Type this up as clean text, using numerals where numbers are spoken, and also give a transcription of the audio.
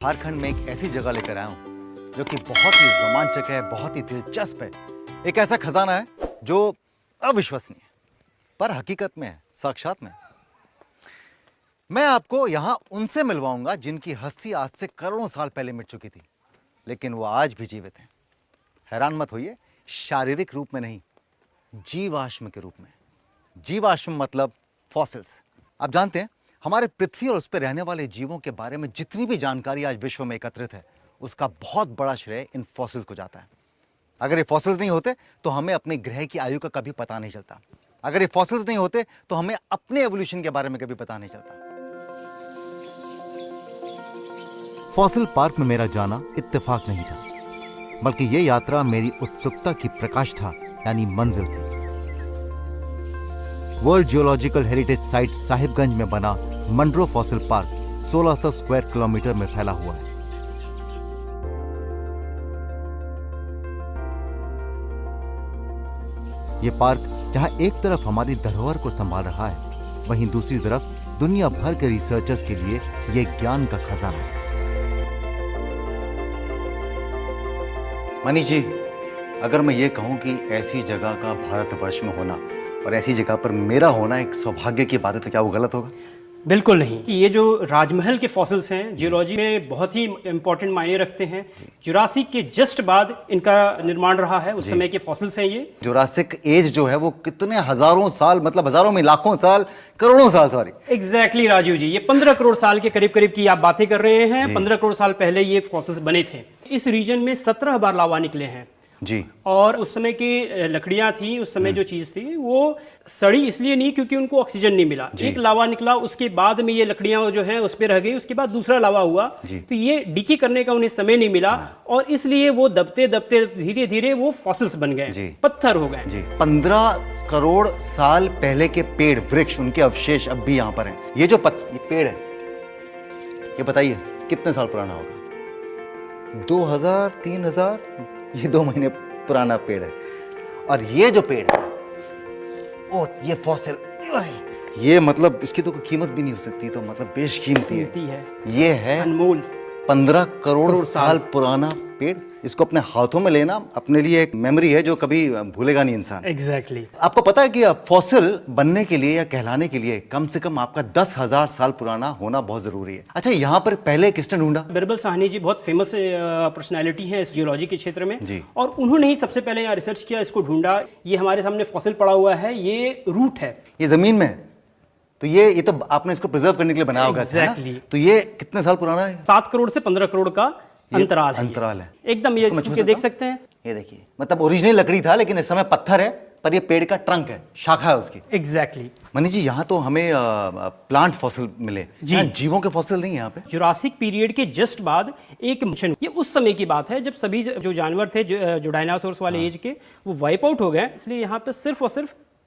झारखंड में एक ऐसी जगह लेकर आया हूं जो कि बहुत ही रोमांचक है, बहुत ही दिलचस्प है। एक ऐसा खजाना है जो अविश्वसनीय पर हकीकत में है, साक्षात में। मैं आपको यहां उनसे मिलवाऊंगा जिनकी हस्ती आज से करोड़ों साल पहले मिट चुकी थी, लेकिन वो आज भी जीवित हैं। हैरान मत होइए, शारीरिक रूप में नहीं, जीवाश्म के रूप में। जीवाश्म मतलब फॉसिल्स। आप जानते हैं, हमारे पृथ्वी और उस पर रहने वाले जीवों के बारे में जितनी भी जानकारी आज विश्व में एकत्रित है, उसका बहुत बड़ा श्रेय इन फॉसिल्स को जाता है। अगर ये फॉसिल्स नहीं होते तो हमें अपने ग्रह की आयु का कभी पता नहीं चलता। अगर ये फॉसिल्स नहीं होते तो हमें अपने एवोल्यूशन के बारे में कभी पता नहीं चलता। फॉसिल पार्क में मेरा जाना इत्तेफाक नहीं था, बल्कि यह यात्रा मेरी उत्सुकता की प्रकाष्ठा यानी मंजिल थी। World geological heritage site Sahibganj में बना Munro fossil park 1600 square kilometre में फैला हुआ है। यह पार्क जहां एक तरफ हमारी धरोहर को संभाल रहा है, वहीं दूसरी तरफ दुनिया भर के रिसर्चर्स के लिए यह ज्ञान का खजाना है। मनीष जी, अगर मैं ये कहूं कि ऐसी जगह का भारतवर्ष में होना और ऐसी जगह पर मेरा होना एक सौभाग्य की बात है, तो क्या वो गलत होगा? बिल्कुल नहीं। ये जो राजमहल के फॉसिल्स हैं, जियोलॉजी में बहुत ही इंपॉर्टेंट मायने रखते हैं। जुरासिक के जस्ट बाद इनका निर्माण रहा है, उस समय के फॉसिल्स हैं ये। जुरासिक एज जो है वो कितने हजारों साल, मतलब हजारों में लाखों साल, करोड़ों साल, सॉरी। एग्जैक्टली राजीव जी, ये 15 करोड़ साल के करीब करीब की आप बातें कर रहे हैं। 15 करोड़ साल पहले ये फॉसिल्स बने थे। इस रीजन में 17 बार लावा निकले हैं जी। और उस समय की लकड़ियां थी, उस समय जो चीज थी वो सड़ी इसलिए नहीं क्योंकि उनको ऑक्सीजन नहीं मिला। एक लावा निकला, उसके बाद में ये लकड़ियां जो हैं उस पे रह गई, उसके बाद दूसरा लावा हुआ, तो ये डिके करने का उन्हें समय नहीं मिला और इसलिए वो दबते दबते धीरे धीरे वो फॉसिल्स बन गए, पत्थर हो गए। 15 करोड़ साल पहले के पेड़, वृक्ष, उनके अवशेष अब भी यहाँ पर हैं। ये जो ये पेड़ है, ये बताइए कितने साल पुराना होगा? 2000, 3000, ये 2 महीने पुराना पेड़ है। और ये जो पेड़ है, ओ ये फॉसिल, ये मतलब इसकी तो कोई कीमत भी नहीं हो सकती, तो मतलब बेशकीमती है। ये है अनमोल 15 करोड़ साल पुराना पेड़। इसको अपने हाथों में लेना अपने लिए एक मेमोरी है जो कभी भूलेगा नहीं इंसान। एग्जैक्टली। आपको पता है कि फॉसिल बनने के लिए या कहलाने के लिए कम से कम आपका 10,000 साल पुराना होना बहुत जरूरी है। अच्छा, यहाँ पर पहले किसने ढूंढा? बिरबल साहनी जी बहुत फेमस पर्सनालिटी है इस जियोलॉजी के क्षेत्र में जी। और उन्होंने ही सबसे पहले यहाँ रिसर्च किया, इसको ढूंढा। ये हमारे सामने फॉसिल पड़ा हुआ है, ये रूट है, ये जमीन में है। तो ये तो आपने इसको प्रिजर्व करने के लिए बनाया होगा। Exactly. तो ये कितने साल पुराना है? 7 करोड़ से 15 करोड़ का अंतराल है एकदम। ये छू के देख सकते हैं, ये देखिए, मतलब ओरिजिनल लकड़ी था लेकिन इस समय पत्थर है, पर ये पेड़ का ट्रंक है, शाखा है उसकी। एग्जैक्टली। मनीष जी, यहाँ तो हमें प्लांट फॉसिल मिले जी, जीवों के फॉसिल नहीं यहाँ पे। जुरासिक पीरियड के जस्ट बाद एक मिशन, ये उस समय की बात है जब सभी जो जानवर थे, जो डायनासोर्स वाले एज के, वो वाइप आउट हो गए। इसलिए यहाँ पे सिर्फ और सिर्फ